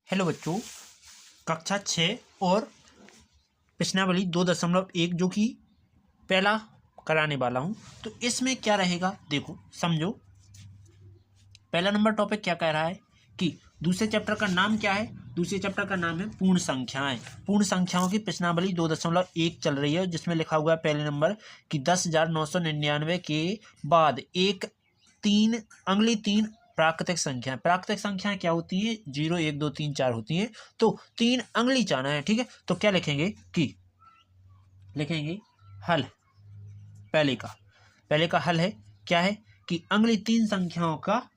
Hello बच्चों, कक्षा 6 और प्रश्नावली 2.1 जो कि पहला कराने वाला हूँ। तो इसमें क्या रहेगा देखो समझो। पहला नंबर टॉपिक क्या कह रहा है कि दूसरे चैप्टर का नाम क्या है। दूसरे चैप्टर का नाम है पूर्ण संख्याएं। पूर्ण संख्याओं की प्रश्नावली 2.1 चल रही है, जिसमें लिखा हुआ है पहले नंबर कि 10,999 के बाद एक तीन अगली तीन प्राकृतिक संख्याएं। प्राकृतिक संख्याएं क्या होती हैं? 0 1 2 3 4 होती हैं। तो तीन अगली जाना है, ठीक है। तो क्या लिखेंगे कि लिखेंगे हल। पहले का हल है क्या है कि अगली तीन संख्याओं का,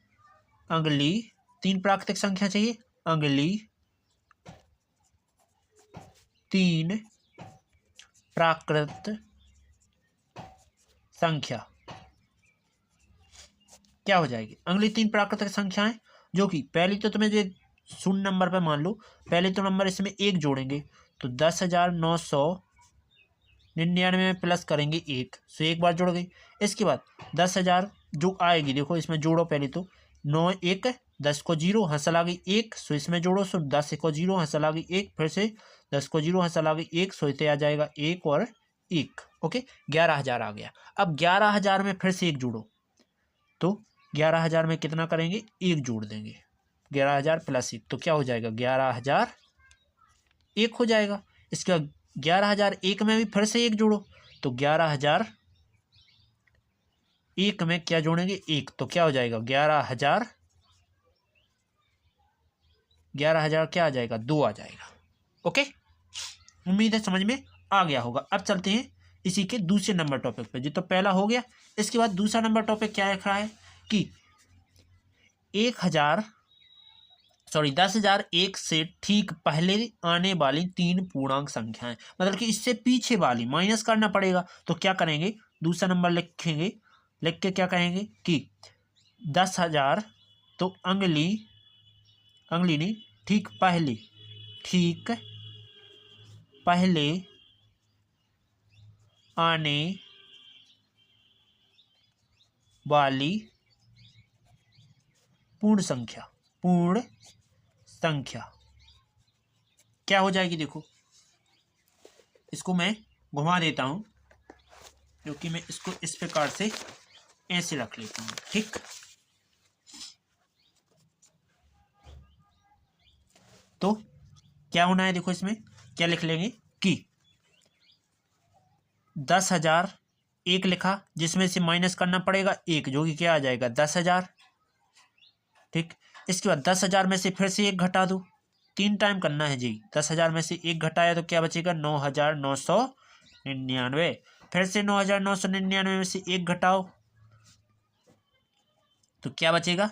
अगली तीन प्राकृतिक संख्या चाहिए, अगली तीन प्राकृत संख्या क्या हो जाएगी? अगली तीन प्राकृतिक संख्याएं जो कि पहली तो तुम्हें जो 0 नंबर पे मान लो, पहले तो नंबर इसमें एक जोड़ेंगे तो 10,999 में प्लस करेंगे एक, सो एक बार जुड़ गई। इसके बाद 10,000 जो आएगी, देखो इसमें जोड़ो पहले तो 9 1 10 को 0 हंसल आ गई एक, सो इसमें जोड़ो, सो 10 को 0 हंसल आ गई एक, फिर से 10 को 0 हंसल आ गई एक, सो इतने आ जाएगा एक और एक। ओके, 11,000 आ गया। अब 11,000 में फिर से एक जोड़ो तो 11,000 में कितना करेंगे? एक जोड़ देंगे, 11,000 प्लस एक, तो क्या हो जाएगा? 11,000 एक हो जाएगा। इसके बाद 11,000 एक में भी फिर से एक जोड़ो तो 11,000 एक में क्या जोड़ेंगे? एक, तो क्या हो जाएगा? 11,000 क्या आ जाएगा? 2 आ जाएगा। ओके, उम्मीद है समझ में आ गया होगा। अब चलते हैं इसी के दूसरे नंबर टॉपिक पे। जी तो पहला हो गया। इसके बाद दूसरा नंबर टॉपिक क्या लिख रहा है कि 10,001 से ठीक पहले आने वाली तीन पूर्णांक संख्याएं, मतलब कि इससे पीछे वाली माइनस करना पड़ेगा। तो क्या करेंगे? दूसरा नंबर लिखेंगे, लिख के क्या कहेंगे कि 10,000 तो अगली नहीं, ठीक पहले आने वाली पूर्ण संख्या क्या हो जाएगी? देखो इसको मैं घुमा देता हूं, क्योंकि मैं इसको इस प्रकार से ऐसे रख लेता हूं, ठीक। तो क्या होना है? देखो इसमें क्या लिख लेंगे कि 10,000 एक लिखा, जिसमें से माइनस करना पड़ेगा एक, जो कि क्या आ जाएगा? 10,000, ठीक। इसके बाद 10,000 में से फिर से एक घटा दो, 3 टाइम करना है जी। 10,000 में से एक घटाया तो क्या बचेगा? 9,999। फिर से 9,999 में से एक घटाओ तो क्या बचेगा?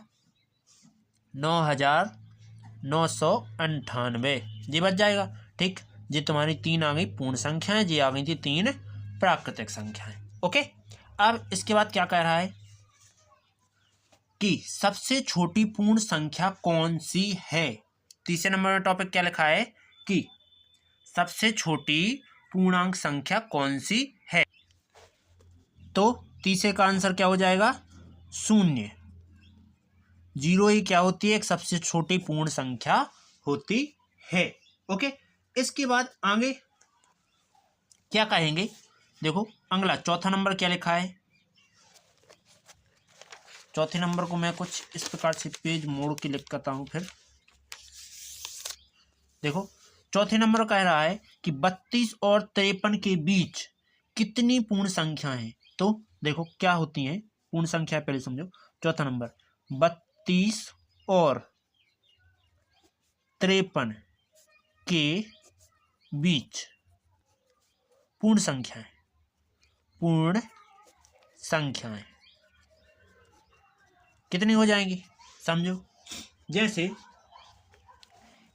9,998 जी बच जाएगा, ठीक। जी तुम्हारी तीन आ गई पूर्ण संख्याएं, जी आ गई थी तीन प्राकृतिक संख्याएं। ओके, अब इसके बाद क्या कह रहा है कि सबसे छोटी पूर्ण संख्या कौन सी है। तीसरे नंबर में टॉपिक क्या लिखा है कि सबसे छोटी पूर्णांक संख्या कौन सी है। तो तीसरे का आंसर क्या हो जाएगा? 0। 0 ही क्या होती है? एक सबसे छोटी पूर्ण संख्या होती है। ओके, इसके बाद आगे क्या कहेंगे? देखो अगला चौथा नंबर क्या लिखा है। चौथे नंबर को मैं कुछ इस प्रकार से पेज मोड़ के लिखता हूं। फिर देखो चौथे नंबर कह रहा है कि 32 और 53 के बीच कितनी पूर्ण संख्या है। तो देखो क्या होती है पूर्ण संख्या, पहले समझो। चौथा नंबर 32 और 53 के बीच पूर्ण संख्याएं कितनी हो जाएंगी? समझो, जैसे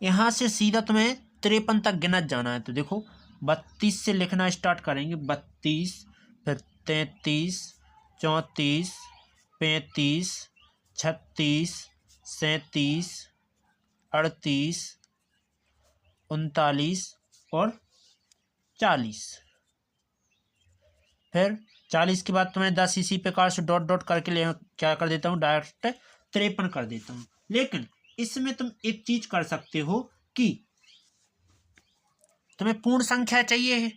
यहां से सीधा तुम्हें 53 तक गिनत जाना है। तो देखो 32 से लिखना स्टार्ट करेंगे, 32, फिर 33, 34, 35, 36, 37, 38, 39 और 40। फिर 40 के बाद तुम्हें 10 इसी प्रकार से डॉट डॉट करके क्या कर देता हूँ? डायरेक्ट 53 कर देता हूँ। लेकिन इसमें तुम एक चीज कर सकते हो कि तुम्हें पूर्ण संख्या चाहिए है,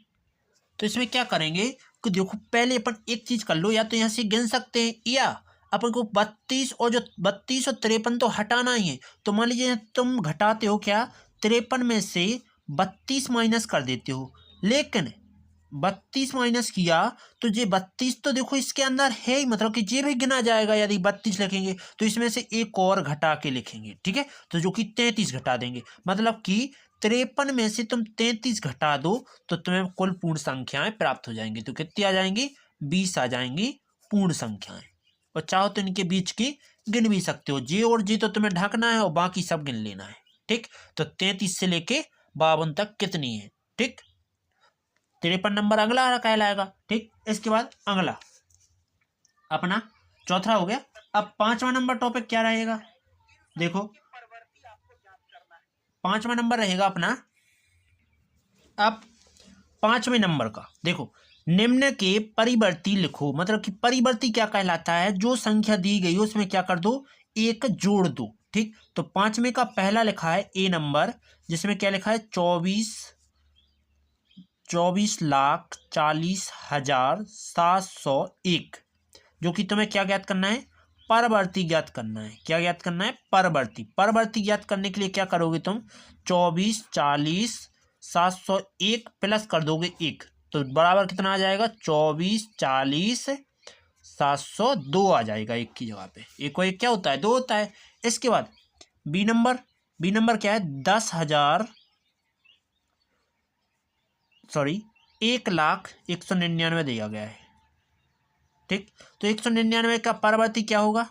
तो इसमें क्या करेंगे कि देखो पहले अपन एक चीज कर लो, या तो यहाँ से गिन सकते हैं, या अपन को 32 और जो 32 और 53 तो हटाना ही है। तो मान लीजिए तुम घटाते हो क्या, 53 में से 32 माइनस कर देते हो, लेकिन 32 माइनस किया तो ये 32 तो देखो इसके अंदर है ही, मतलब कि ये भी गिना जाएगा। यदि 32 लिखेंगे तो इसमें से एक और घटा के लिखेंगे, ठीक है, तो जो कि 33 घटा देंगे, मतलब कि 53 में से तुम 33 घटा दो तो तुम्हें कुल पूर्ण संख्याएं प्राप्त हो जाएंगी। तो कितनी आ जाएंगी, 20 आ जाएंगी पूर्ण संख्याएं। और चाहो तो इनके बीच की गिन भी सकते हो, जे और जी तो तुम्हें ढकना है और बाकी सब गिन लेना है, ठीक। तो 33 से लेके 52 तक कितनी है, ठीक। 53 नंबर अगला कहलाएगा, ठीक। इसके बाद अगला अपना चौथा हो गया। अब 5वां नंबर टॉपिक क्या रहेगा, देखो 5वां नंबर रहेगा अपना, अब 5वें नंबर का देखो, निम्न के परिवर्ती लिखो। मतलब कि परिवर्ती क्या कहलाता है, जो संख्या दी गई उसमें क्या कर दो, एक जोड़ दो, ठीक। तो 5वें का पहला लिखा है ए नंबर, जिसमें क्या लिखा है 24,40,701, जो कि तुम्हें क्या ज्ञात करना है, परवर्ती ज्ञात करना है। क्या ज्ञात करना है, परवर्ती। परवर्ती ज्ञात करने के लिए क्या करोगे तुम, 24,40,701 प्लस कर दोगे 1, तो बराबर कितना आ जाएगा, 24,40,702 आ जाएगा। एक की जगह पे एक और एक क्या होता है, 2 होता है। इसके बाद बी नंबर, बी नंबर क्या है, 1,199 दिया गया है, ठीक। तो 199 का परवर्ती क्या होगा,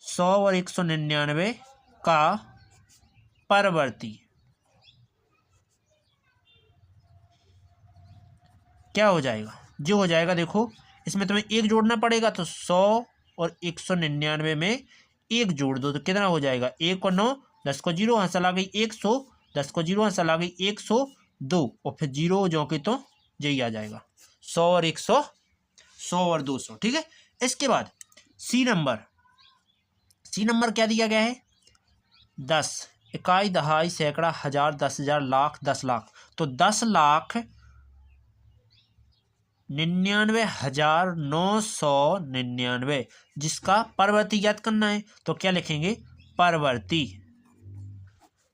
100 और 199 का परवर्ती क्या हो जाएगा, जो हो जाएगा देखो, इसमें तुम्हें एक जोड़ना पड़ेगा, तो 100 और 199 में एक जोड़ दो तो कितना हो जाएगा, 1 और 9, 10 को 0 हासिल आ गई 100, 10 को 0 हासिल आ गई 102, और फिर 0 जो कि तो यही आ जाएगा 100 और 100, 100 और 200, ठीक है। इसके बाद सी नंबर, सी नंबर क्या दिया गया है, 10, इकाई, दहाई, सैकड़ा, हजार, 10,000, लाख, 10 लाख। तो 10,99,999 जिसका परवर्ती ज्ञात करना है, तो क्या लिखेंगे, परवर्ती।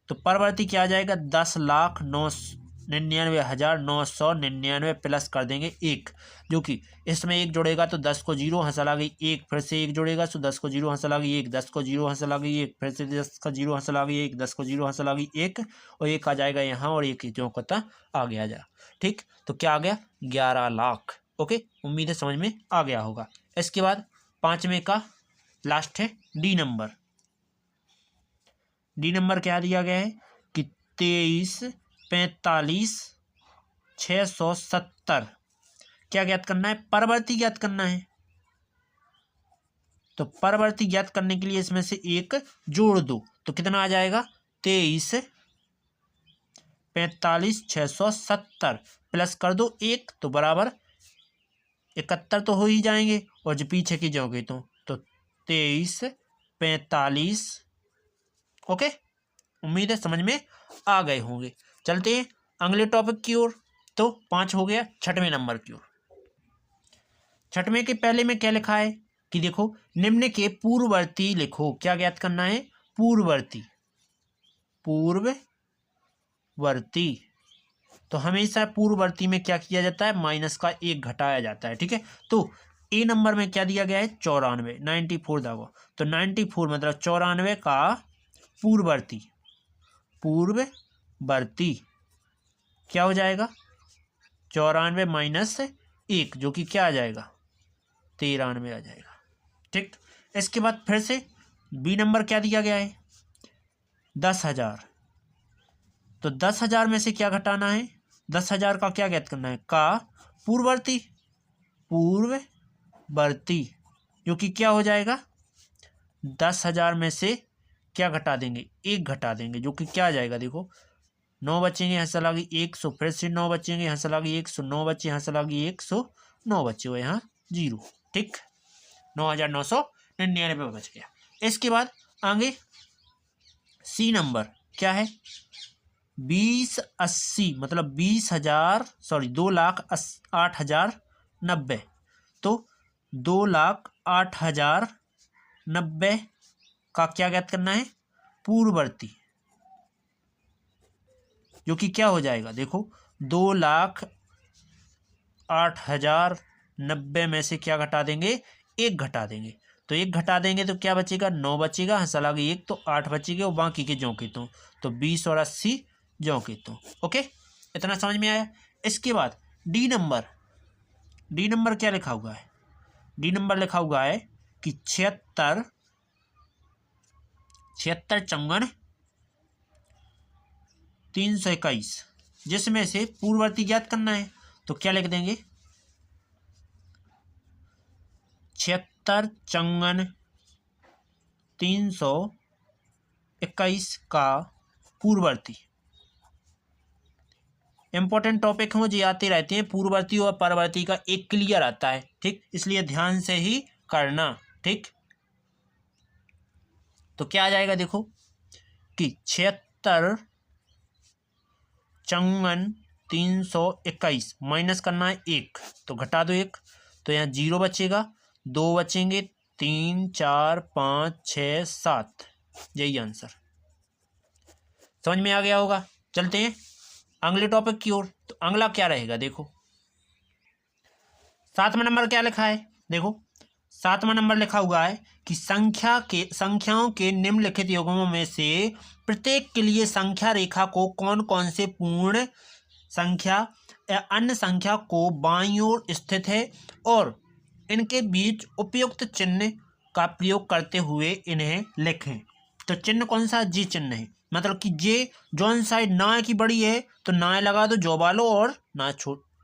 तो परवर्ती क्या आ जाएगा, 10,99,999 प्लस कर देंगे 1, जो कि इसमें एक जोड़ेगा तो 10 को 0 हासिल आ गई 1, फिर से एक जोड़ेगा तो 10 को 0 हासिल आ गई 1, 10 को 0 हासिल आ गई 1, फिर से 10 का 0 हासिल आ गई 1, 10 को 0 हासिल आ गई 1, और 1 आ जाएगा यहाँ, और 1 जो कहता आगे आ जाएगा, ठीक। तो क्या आ गया, 11 लाख। ओके, उम्मीद है समझ में आ गया होगा। इसके बाद 5वें का लास्ट है डी नंबर। डी नंबर क्या दिया गया है कि 23,45,670 क्या ज्ञात करना है, परवर्ती ज्ञात करना है। तो परवर्ती ज्ञात करने के लिए इसमें से एक जोड़ दो तो कितना आ जाएगा, 23,45,670 प्लस कर दो 1, तो बराबर 71 तो हो ही जाएंगे, और जो पीछे की जाओगे तो 23,45। ओके, उम्मीद है समझ में आ गए होंगे। चलते हैं अगले टॉपिक की ओर। तो 5 हो गया, 6वें नंबर की ओर। 6वें के पहले में क्या लिखा है कि देखो, निम्न के पूर्ववर्ती लिखो। क्या ज्ञात करना है, पूर्ववर्ती, पूर्ववर्ती। तो हमेशा पूर्ववर्ती में क्या किया जाता है, माइनस का 1 घटाया जाता है, ठीक है। तो ए नंबर में क्या दिया गया है, 94, 94 दागो। तो 94 मतलब 94 का पूर्ववर्ती, पूर्ववर्ती क्या हो जाएगा, 94 माइनस 1, जो कि क्या आ जाएगा, 93 आ जाएगा, ठीक। इसके बाद फिर से बी नंबर क्या दिया गया है, 10,000। तो 10,000 में से क्या घटाना है, 10,000 का क्या ज्ञात करना है, का पूर्ववर्ती, पूर्ववर्ती, जो कि क्या हो जाएगा, 10,000 में से क्या घटा देंगे, 1 घटा देंगे, जो कि क्या आ जाएगा, देखो 9 बचेंगे, यहाँ से लगी 100, फिर से 9 बचेंगे, यहाँ से लगी 109 बचे, यहाँ से लगी 109 बचे हुए, यहाँ 0, ठीक। 9,999 बच गया। इसके बाद आगे सी नंबर क्या है, 2080 मतलब 20,000 सॉरी 2,08,090। तो 2,08,090 का क्या ज्ञात करना है, पूर्ववर्ती, जो कि क्या हो जाएगा देखो 2,08,090 में से क्या घटा देंगे, एक घटा देंगे। तो एक घटा देंगे तो क्या बचेगा, 9 बचेगा, हंसल आ गई एक, तो 8 बचेगा और बाकी के ज्यों के तो 20 और 80 ज्यों के ओके, इतना समझ में आया। इसके बाद डी नंबर, डी नंबर क्या लिखा हुआ है, डी नंबर लिखा हुआ है कि 76 चौवन 321, जिसमें से पूर्ववर्ती ज्ञात करना है। तो क्या लिख देंगे, 76 चौवन 321 का पूर्ववर्ती। इंपॉर्टेंट टॉपिक मुझे आते रहते हैं, पूर्ववर्ती और परवर्ती का एक क्लियर आता है, ठीक, इसलिए ध्यान से ही करना, ठीक। तो क्या आ जाएगा देखो कि 76 चौवन 321 माइनस करना है एक, तो घटा दो एक, तो यहाँ 0 बचेगा, 2 बचेंगे, 3 4 5 6 7, यही आंसर। समझ में आ गया होगा। चलते हैं अगले टॉपिक की ओर। तो अगला क्या रहेगा देखो, 7वां नंबर क्या लिखा है, देखो 7वां नंबर लिखा हुआ है कि संख्याओं के निम्नलिखित युग्मों में से प्रत्येक के लिए संख्या रेखा को कौन कौन से पूर्ण संख्या या अन्य संख्या को बाईं ओर स्थित है और इनके बीच उपयुक्त चिन्ह का प्रयोग करते हुए इन्हें लिखें। तो चिन्ह कौन सा, जी चिन्ह है, मतलब कि जे जौन साइड ना की बड़ी है तो ना लगा दो जो वालो, और ना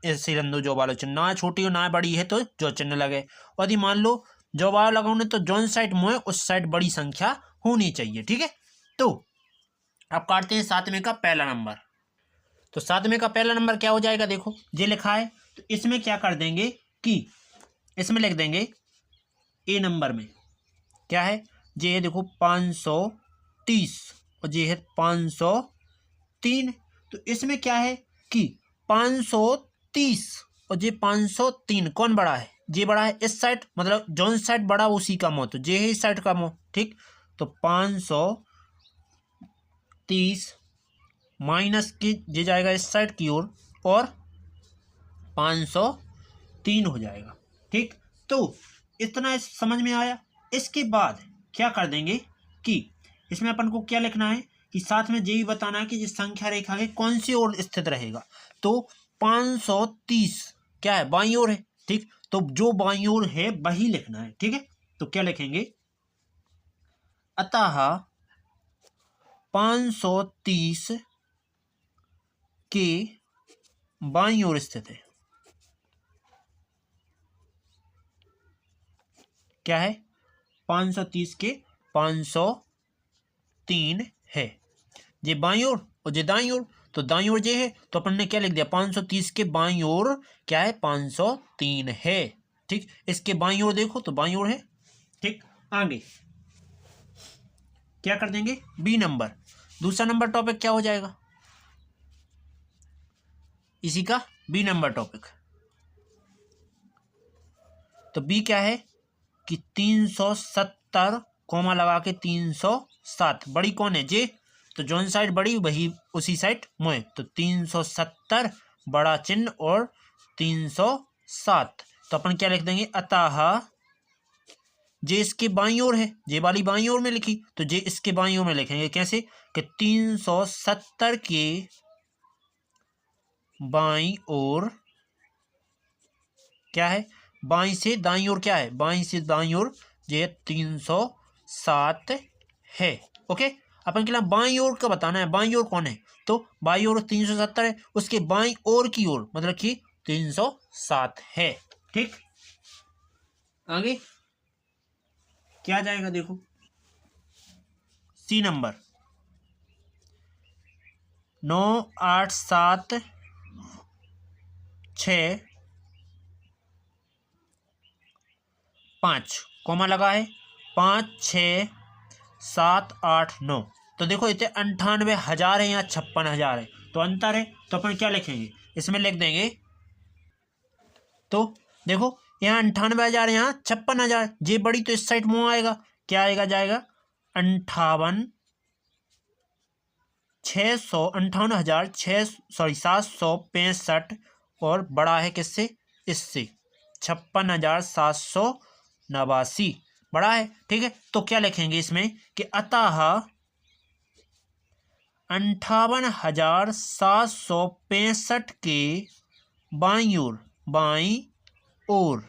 ऐसे रन दो जो वालो चिन्ह, ना छोटी और ना बड़ी है तो जो चिन्ह लगे। और यदि मान लो जो वालो लगाओ तो जौन साइड मुँह उस साइड बड़ी संख्या होनी चाहिए, ठीक है। तो अब काटते हैं 7वें का पहला नंबर। तो 7वें का पहला नंबर क्या हो जाएगा, देखो ये लिखा है, तो इसमें क्या कर देंगे कि इसमें लिख देंगे ए नंबर में क्या है, ये है देखो 530 और ये है 503। तो इसमें क्या है कि 530 और ये 503 कौन बड़ा है, ये बड़ा है इस साइड, मतलब जौन साइड बड़ा उसी का मो, तो ये है इस साइड का मो, ठीक। तो 530 माइनस की ये जाएगा इस साइड की ओर और 503 हो जाएगा, ठीक। तो इतना समझ में आया। इसके बाद क्या कर देंगे कि इसमें अपन को क्या लिखना है कि साथ में ये भी बताना है कि जिस संख्या रेखा के कौन सी ओर स्थित रहेगा। तो 530 क्या है, बाईं ओर है, ठीक। तो जो बाईं ओर है वही लिखना है, ठीक है। तो क्या लिखेंगे, अतः 530 के बाईं ओर स्थित है, क्या है 530 के 503 है, ये बाईं ओर और ये दाईं ओर। तो दाईं ओर ये है तो अपन ने क्या लिख दिया, 530 के बाईं ओर क्या है 503 है, ठीक। इसके बाईं ओर देखो तो बाईं ओर है, ठीक। आगे क्या कर देंगे, बी नंबर, दूसरा नंबर टॉपिक क्या हो जाएगा इसी का, बी नंबर टॉपिक। तो बी क्या है कि 370 कोमा लगा के 307, बड़ी कौन है जे, तो जौन साइड बड़ी वही उसी साइड मोए, तो 370 बड़ा चिन्ह और 307। तो अपन क्या लिख देंगे, अतः जे इसके बाईं ओर है, जे वाली बाईं ओर में लिखी तो जे इसके बाईं ओर में लिखेंगे कैसे कि 370 के बाईं ओर क्या है, बाईं से दाईं ओर क्या है, बाईं से दाईं ओर ये 307 है, ओके। अपन के लिए बाईं ओर का बताना है, बाईं ओर कौन है, तो बाईं ओर 370 है, उसके बाईं ओर की ओर मतलब कि 307 है, ठीक। आगे क्या जाएगा देखो, सी नंबर 9 8 7 6 5 कोमा लगा है 5 6 789। तो देखो इतने 98,000 है, यहाँ 56,000 है, तो अंतर है। तो अपन क्या लिखेंगे, इसमें लिख देंगे, तो देखो यहाँ 98,000, यहाँ 56,000, जे बड़ी तो इस साइड मुँह आएगा, क्या आएगा, जाएगा 765, और बड़ा है किससे, इससे 56,789 बड़ा है। ठीक है, तो क्या लिखेंगे इसमें कि अतः 58,765 के बाईं ओर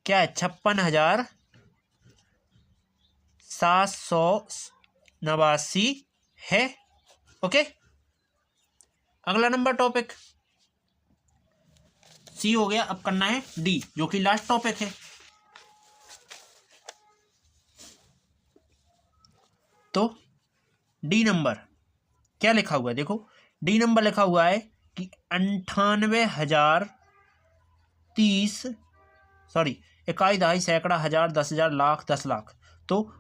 क्या है, 56,789 है। ओके, अगला नंबर टॉपिक सी हो गया। अब करना है डी, जो कि लास्ट टॉपिक है। तो डी नंबर क्या लिखा हुआ है, देखो डी नंबर लिखा हुआ है कि 98,030, सॉरी 21 दहाई सैकड़ा हजार 10,000 लाख 10 लाख, तो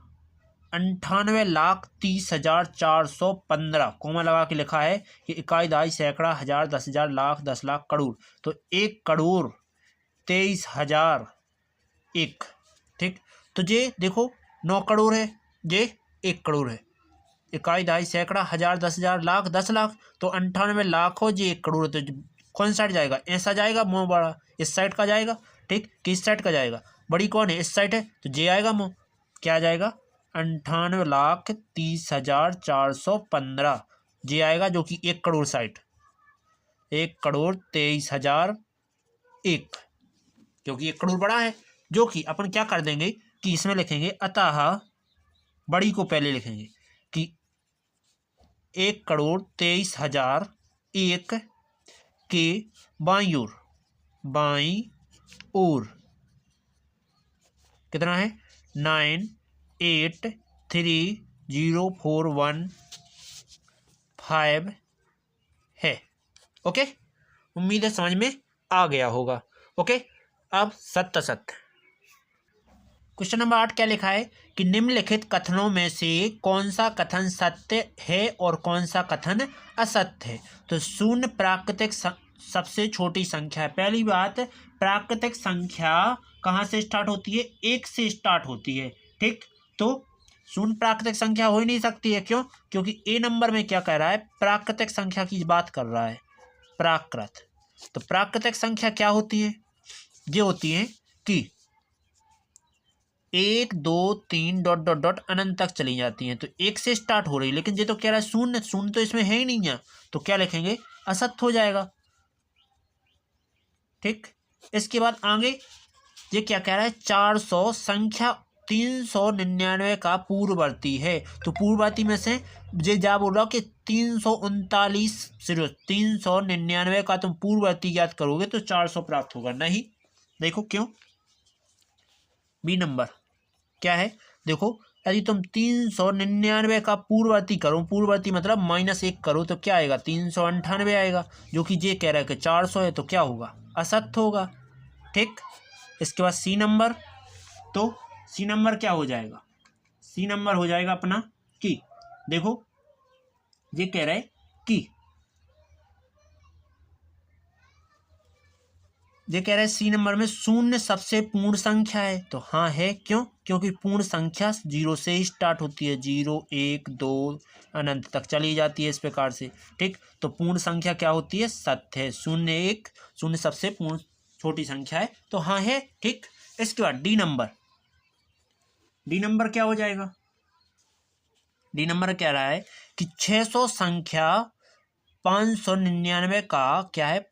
98,30,415 कोमा लगा के लिखा है कि 21 दहाई सैकड़ा हजार 10,000 लाख 10 लाख करोड़, तो 1,23,001। ठीक, तो जे देखो 9 करोड़ है, जे 1 करोड़ है, 21 दहाई सैकड़ा हजार 10,000 लाख 10 लाख, तो 98 लाख हो, जे 1 करोड़, तो कौन साइड जाएगा, ऐसा जाएगा, मुँह बड़ा इस साइड का जाएगा। ठीक, किस साइड का जाएगा, बड़ी कौन है, इस साइड है, तो जे आएगा मुँह, क्या जाएगा 98,30,415 जे आएगा, जो कि 1 करोड़ साइड, 1,23,001, क्योंकि 1 करोड़ बड़ा है। जो कि अपन क्या कर देंगे कि इसमें लिखेंगे, अतः बड़ी को पहले लिखेंगे कि 1,23,001 के बाईं ओर कितना है, 9830415 है। ओके, उम्मीद है समझ में आ गया होगा। ओके, अब सत्य क्वेश्चन नंबर 8 क्या लिखा है कि निम्नलिखित कथनों में से कौन सा कथन सत्य है और कौन सा कथन असत्य है। तो शून्य प्राकृतिक सबसे छोटी संख्या है। पहली बात, प्राकृतिक संख्या कहाँ से स्टार्ट होती है, 1 से स्टार्ट होती है। ठीक, तो शून्य प्राकृतिक संख्या हो ही नहीं सकती है, क्यों, क्योंकि ए नंबर में क्या कह रहा है, प्राकृतिक संख्या की बात कर रहा है, प्राकृत। तो प्राकृतिक संख्या क्या होती है, ये होती है कि 1 2 3 डॉट डॉट डॉट अनंत तक चली जाती हैं। तो 1 से स्टार्ट हो रही है, लेकिन ये तो कह रहा है शून्य, शून्य तो इसमें है ही नहीं है, तो क्या लिखेंगे, असत्य हो जाएगा। ठीक, इसके बाद आगे ये क्या कह रहा है, 400 संख्या 399 का पूर्ववर्ती है। तो पूर्ववर्ती में से ये जा बोल रहा हूँ कि 399 का तुम पूर्ववर्ती याद करोगे तो 400 प्राप्त होगा, नहीं। देखो क्यों, बी नंबर क्या है, देखो यदि तुम 399 का पूर्ववर्ती करो, पूर्ववर्ती मतलब -1 करो, तो क्या आएगा, 398 आएगा, जो कि ये कह रहा है कि 400 है, तो क्या होगा, असत्य होगा। ठीक, इसके बाद सी नंबर, तो सी नंबर क्या हो जाएगा, सी नंबर हो जाएगा अपना कि देखो ये कह रहा है कि ये कह रहा है सी नंबर में शून्य सबसे पूर्ण संख्या है। तो हाँ है, क्यों, क्योंकि पूर्ण संख्या 0 से ही स्टार्ट होती है, 0 1 2 अनंत तक चली जाती है इस प्रकार से। ठीक, तो पूर्ण संख्या क्या होती है, सत्य है, 0 1 शून्य सबसे पूर्ण छोटी संख्या है, तो हाँ है। ठीक, इसके बाद डी नंबर, डी नंबर क्या हो जाएगा, डी नंबर कह रहा है कि 600 संख्या 599 का क्या है,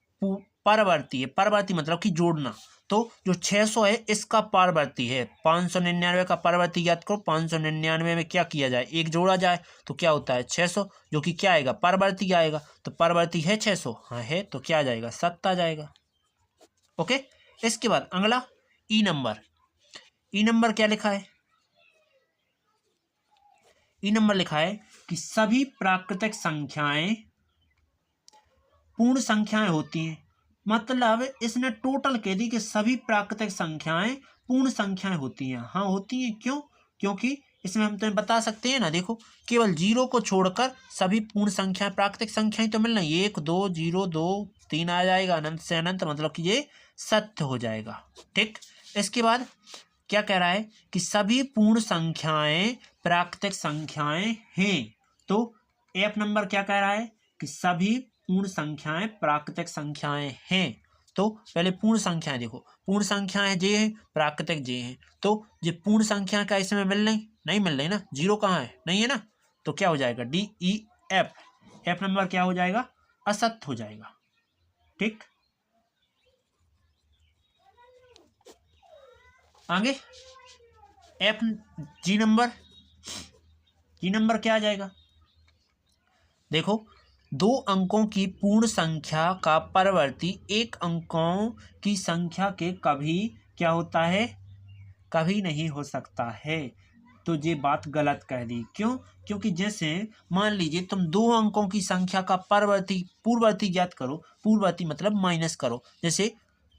परवर्ती है। परवर्ती मतलब कि जोड़ना, तो जो 600 है इसका परवर्ती है, 599 का परवर्ती याद करो, 599 में क्या किया जाए, एक जोड़ा जाए, तो क्या होता है 600, जो कि क्या आएगा, परवर्ती आएगा, तो परवर्ती है 600, हाँ है, तो क्या आ जाएगा, सत्य आ जाएगा। ओके, इसके बाद अगला ई नंबर, ई नंबर क्या लिखा है, ई नंबर लिखा है कि सभी प्राकृतिक संख्याएं पूर्ण संख्याएं होती हैं। मतलब इसने टोटल कह दी कि सभी प्राकृतिक संख्याएं पूर्ण संख्याएं होती हैं। हाँ होती हैं, क्यों, क्योंकि इसमें हम तुम्हें बता सकते हैं ना, देखो केवल 0 को छोड़कर सभी पूर्ण संख्या प्राकृतिक संख्याएं तो मिल रही, 1 2 0 2 3 आ जाएगा, अनंत से अनंत, मतलब कि ये सत्य हो जाएगा। ठीक, इसके बाद क्या कह रहा है कि सभी पूर्ण संख्याएं प्राकृतिक संख्याएं हैं। तो एफ नंबर क्या कह रहा है कि सभी पूर्ण संख्याएं प्राकृतिक संख्याएं हैं। तो पहले पूर्ण संख्याएं देखो, पूर्ण संख्याएं जे हैं, प्राकृतिक जे हैं। तो ये पूर्ण संख्या का इसमें मिल नहीं मिल रही ना, 0 कहाँ है, नहीं है ना, तो क्या हो जाएगा D E F, F number क्या हो जाएगा, असत्य हो जाएगा। ठीक, आगे एफ जी नंबर, जी नंबर क्या आ जाएगा, देखो 2 अंकों की पूर्ण संख्या का परवर्ती 1 अंकों की संख्या के कभी क्या होता है, कभी नहीं हो सकता है। तो ये बात गलत कह दी, क्यों, क्योंकि जैसे मान लीजिए तुम 2 अंकों की संख्या का परवर्ती पूर्ववर्ती ज्ञात करो, पूर्ववर्ती मतलब माइनस करो, जैसे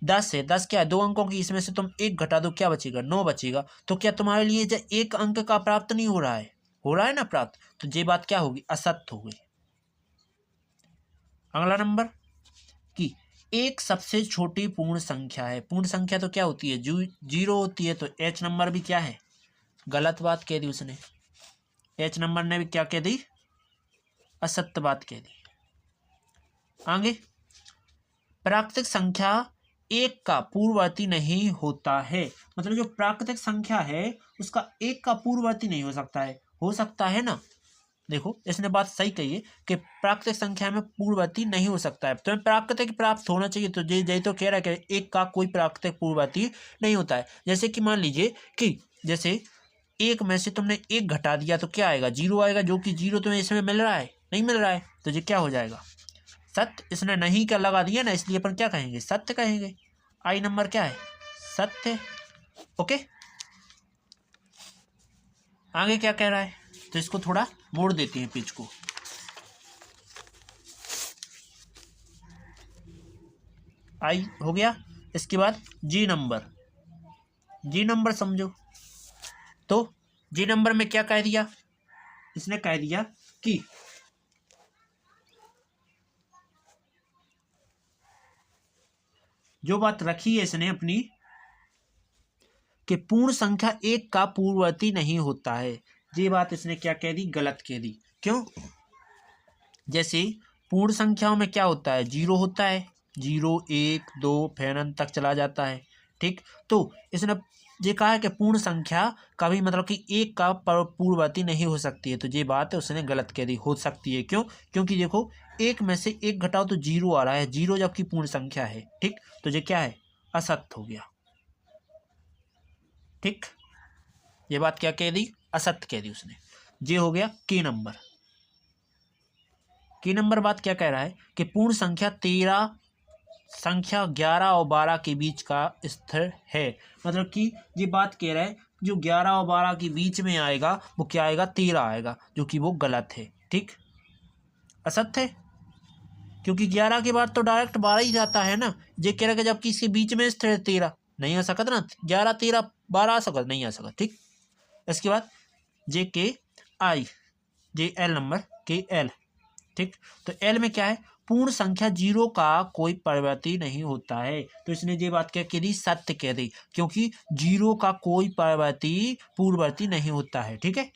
10 है, 10 क्या है, 2 अंकों की, इसमें से तुम 1 घटा दो, क्या बचेगा, 9 बचेगा। तो क्या तुम्हारे लिए जो 1 अंक का प्राप्त नहीं हो रहा है, हो रहा है ना प्राप्त, तो ये बात क्या होगी, असत्य हो गई। अगला नंबर कि एक सबसे छोटी पूर्ण संख्या है, पूर्ण संख्या तो क्या होती है, 0 होती है, तो एच नंबर भी क्या है, गलत बात कह दी उसने, एच नंबर ने भी क्या कह दी, असत्य बात कह दी। आगे प्राकृतिक संख्या 1 का पूर्ववर्ती नहीं होता है, मतलब जो प्राकृतिक संख्या है उसका 1 का पूर्ववर्ती नहीं हो सकता है, हो सकता है ना, देखो इसने बात सही कही है कि प्राकृतिक संख्या में पूर्ववर्ती नहीं हो सकता है, तो प्राकृतिक प्राप्त होना चाहिए, तो ये तो कह रहा है कि 1 का कोई प्राकृतिक पूर्ववर्ती नहीं होता है। जैसे कि मान लीजिए कि जैसे 1 में से तुमने 1 घटा दिया तो क्या आएगा, 0 आएगा, जो कि 0 तुम्हें इसमें मिल रहा है, नहीं मिल रहा है, तो ये क्या हो जाएगा, सत्य। इसने नहीं का लगा दिया ना, इसलिए अपन क्या कहेंगे, सत्य कहेंगे। आई नंबर क्या है, सत्य। ओके, आगे क्या कह रहा है, तो इसको थोड़ा मोड़ देते हैं पेज को। आई हो गया, इसके बाद जी नंबर, जी नंबर समझो, तो जी नंबर में क्या कह दिया, इसने कह दिया कि जो बात रखी है इसने अपनी कि पूर्ण संख्या 1 का पूर्ववर्ती नहीं होता है, ये बात इसने क्या कह दी, गलत कह दी। क्यों, जैसे पूर्ण संख्याओं में क्या होता है, 0 होता है, 0 1 2 फिर अनंत तक चला जाता है। ठीक, तो इसने ये कहा है कि पूर्ण संख्या कभी मतलब कि 1 का पूर्ववर्ती नहीं हो सकती है, तो ये बात है उसने गलत कह दी, हो सकती है, क्यों, क्योंकि देखो 1 में से 1 घटाओ तो 0 आ रहा है, 0 जबकि पूर्ण संख्या है। ठीक, तो ये क्या है, असत्य हो गया। ठीक, ये बात क्या कह दी, असत्य कह दी उसने। ये हो गया के नंबर। के नंबर बात क्या कह रहा है कि पूर्ण संख्या 13 संख्या 11 और 12 के बीच का स्थिर है, मतलब कि ये बात कह रहा है जो 11 और 12 के बीच में आएगा वो क्या आएगा, 13 आएगा, जो कि वो गलत है। ठीक, असत्य है, क्योंकि 11 के बाद तो डायरेक्ट 12 ही जाता है ना, ये कह रहा है जबकि इसके बीच में स्थिर है 13, नहीं आ सकता ना, 11 13 12 आ सकता, नहीं आ सकता। ठीक, इसके बाद जे के आई, जे एल नंबर के एल। ठीक, तो एल में क्या है, पूर्ण संख्या 0 का कोई परिवर्ती नहीं होता है, तो इसने ये बात क्या कह दी, सत्य कह दी, क्योंकि 0 का कोई परिवर्ती पूर्ववर्ती नहीं होता है। ठीक है,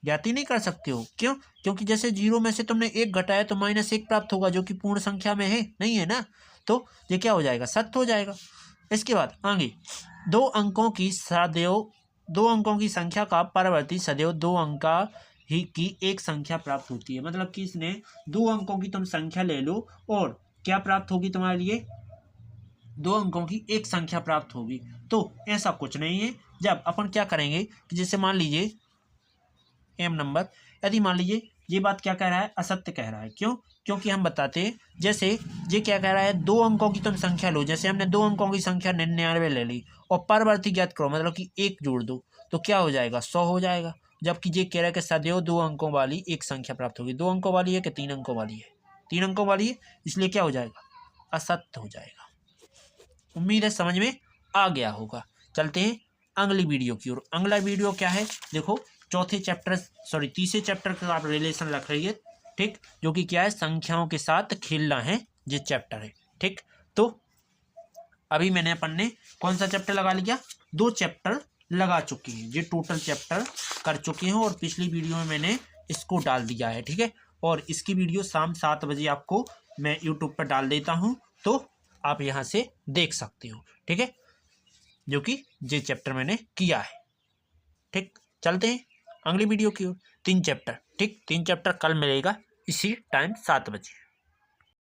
ज्ञाति नहीं कर सकते हो, क्यों, क्योंकि जैसे 0 में से तुमने 1 घटाया तो -1 प्राप्त होगा, जो कि पूर्ण संख्या में है नहीं है ना, तो ये क्या हो जाएगा, सत्य हो जाएगा। इसके बाद आगे 2 अंकों की संख्या का परवर्ती सदैव 2 अंक ही की एक संख्या प्राप्त होती है, मतलब कि इसने 2 अंकों की तुम संख्या ले लो और क्या प्राप्त होगी तुम्हारे लिए, 2 अंकों की एक संख्या प्राप्त होगी। तो ऐसा कुछ नहीं है, जब अपन क्या करेंगे कि जैसे मान लीजिए एम नंबर, यदि मान लीजिए ये बात क्या कह रहा है, असत्य कह रहा है, क्यों, क्योंकि हम बताते हैं जैसे ये क्या कह रहा है, 2 अंकों की तुम संख्या लो, जैसे हमने 2 अंकों की संख्या 99 ले ली और परवर्ती ज्ञात करो, मतलब कि 1 जोड़ दो, तो क्या हो जाएगा, 100 हो जाएगा। जबकि ये कह रहा है कि सदैव 2 अंकों वाली एक संख्या प्राप्त होगी, 2 अंकों वाली है कि 3 अंकों वाली है, 3 अंकों वाली है, इसलिए क्या हो जाएगा, असत्य हो जाएगा। उम्मीद है समझ में आ गया होगा। चलते हैं अगली वीडियो की ओर। अगला वीडियो क्या है देखो, तीसरे चैप्टर का आप रिलेशन रख रही है, ठीक, जो कि क्या है, संख्याओं के साथ खेलना है, ये चैप्टर है, ठीक। तो अभी मैंने अपन ने कौन सा चैप्टर लगा लिया, 2 चैप्टर लगा चुके हैं, ये टोटल चैप्टर कर चुके हैं, और पिछली वीडियो में मैंने इसको डाल दिया है, ठीक है। और इसकी वीडियो शाम 7 बजे आपको मैं यूट्यूब पर डाल देता हूँ, तो आप यहाँ से देख सकते हो, ठीक है, जो कि ये चैप्टर मैंने किया है, ठीक। चलते हैं अगली वीडियो की ओर। 3 चैप्टर, ठीक, 3 चैप्टर कल मिलेगा इसी टाइम 7 बजे।